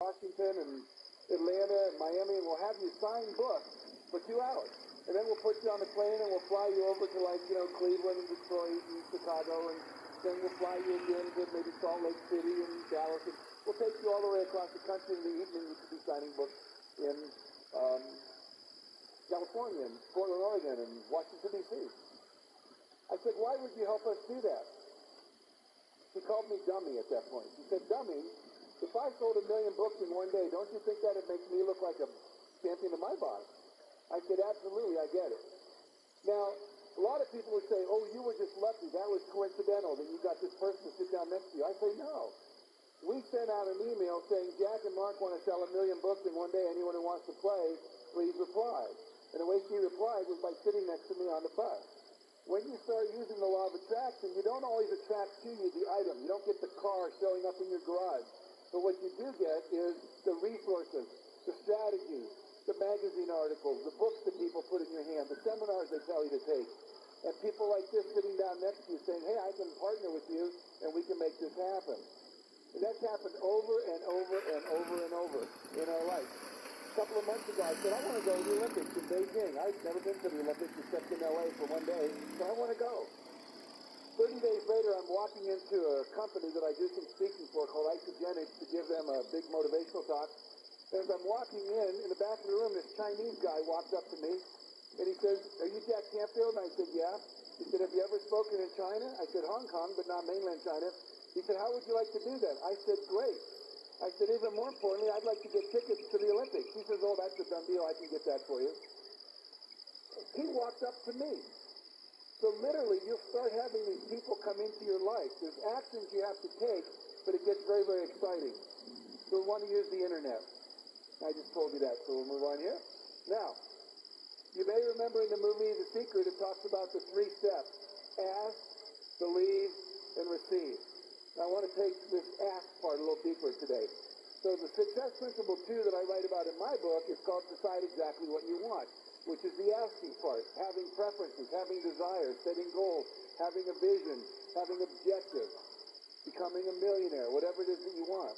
Washington and Atlanta and Miami, and we'll have you sign books for 2 hours. And then we'll put you on the plane and we'll fly you over to, like, Cleveland and Detroit and Chicago, and then we'll fly you again to maybe Salt Lake City and Dallas. And we'll take you all the way across the country. In the evening, you could be signing books in California and Portland, Oregon, and Washington, D.C. I said, why would you help us do that? He called me dummy at that point. He said, dummy, if I sold 1 million books in one day, don't you think that would make me look like a champion of my body? I said, absolutely, I get it. Now, a lot of people would say, oh, you were just lucky. That was coincidental that you got this person to sit down next to you. I say, no. We sent out an email saying, Jack and Mark want to sell 1 million books in one day. Anyone who wants to play, please reply. And the way she replied was by sitting next to me on the bus. When you start using the law of attraction, you don't always attract to you the item. You don't get the car showing up in your garage. But what you do get is the resources, the strategies, the magazine articles, the books that people put in your hand, the seminars they tell you to take, and people like this sitting down next to you saying, hey, I can partner with you, and we can make this happen. And that's happened over and over and over and over in our life. A couple of months ago, I said, I want to go to the Olympics in Beijing. I've never been to the Olympics except in L.A. for one day, so I want to go. 30 days later, I'm walking into a company that I do some speaking for called Isogenics to give them a big motivational talk. And as I'm walking in the back of the room, this Chinese guy walked up to me, and he says, are you Jack Canfield? And I said, yeah. He said, have you ever spoken in China? I said, Hong Kong, but not mainland China. He said, how would you like to do that? I said, great. I said, even more importantly, I'd like to get tickets to the Olympics. He says, oh, that's a done deal. I can get that for you. He walked up to me. So literally, you'll start having these people come into your life. There's actions you have to take, but it gets very, very exciting. So we want to use the internet. I just told you that, so we'll move on here. Now, you may remember in the movie The Secret, it talks about the 3 steps. Ask, believe, and receive. Now, I want to take this ask part a little deeper today. So the success principle 2 that I write about in my book is called Decide Exactly What You Want, which is the asking part, having preferences, having desires, setting goals, having a vision, having objectives, becoming a millionaire, whatever it is that you want.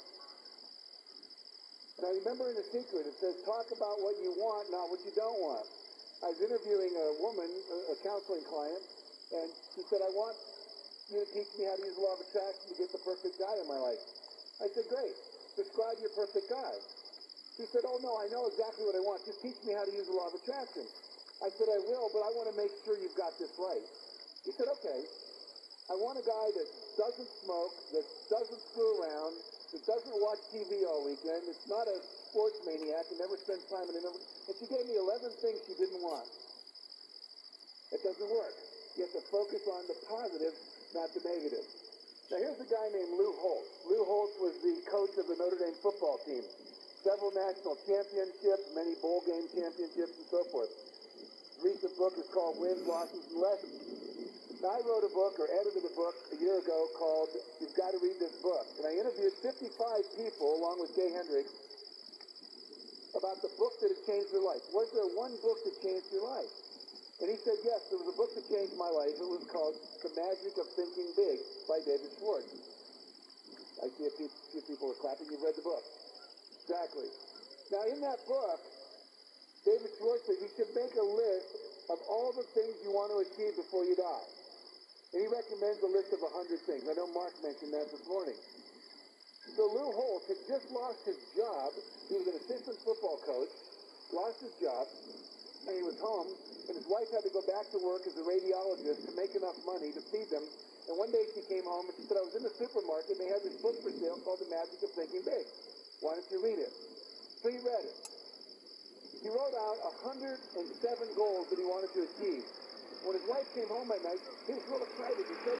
Now, remember in The Secret, it says, talk about what you want, not what you don't want. I was interviewing a woman, a counseling client, and she said, I want you to teach me how to use the law of attraction to get the perfect guy in my life. I said, great. Describe your perfect guy. She said, oh, no, I know exactly what I want. Just teach me how to use the law of attraction. I said, I will, but I want to make sure you've got this right. He said, okay. I want a guy that doesn't smoke, that doesn't screw around, that doesn't watch TV all weekend, that's not a sports maniac and never spends time in another. And she gave me 11 things she didn't want. It doesn't work. You have to focus on the positive, not the negative. Now, here's a guy named Lou Holtz. Lou Holtz was the coach of the Notre Dame football team. Several national championships, many bowl game championships, and so forth. His recent book is called Wins, Losses, and Lessons. Now, I wrote a book, or edited a book, a year ago called You've Got to Read This Book. And I interviewed 55 people, along with Jay Hendricks, about the book that had changed their life. Was there one book that changed your life? And he said, yes, there was a book that changed my life. It was called The Magic of Thinking Big by David Schwartz. I see a few people are clapping. You've read the book. Exactly. Now, in that book, David Schwartz says you should make a list of all the things you want to achieve before you die. And he recommends a list of 100 things. I know Mark mentioned that this morning. So Lou Holtz had just lost his job. He was an assistant football coach, lost his job, and he was home, and his wife had to go back to work as a radiologist to make enough money to feed them. And one day she came home and she said, I was in the supermarket and they had this book for sale called The Magic of Thinking Big. Why don't you read it? So he read it. He wrote out 107 goals that he wanted to achieve. When his wife came home at night, he was real excited. He said,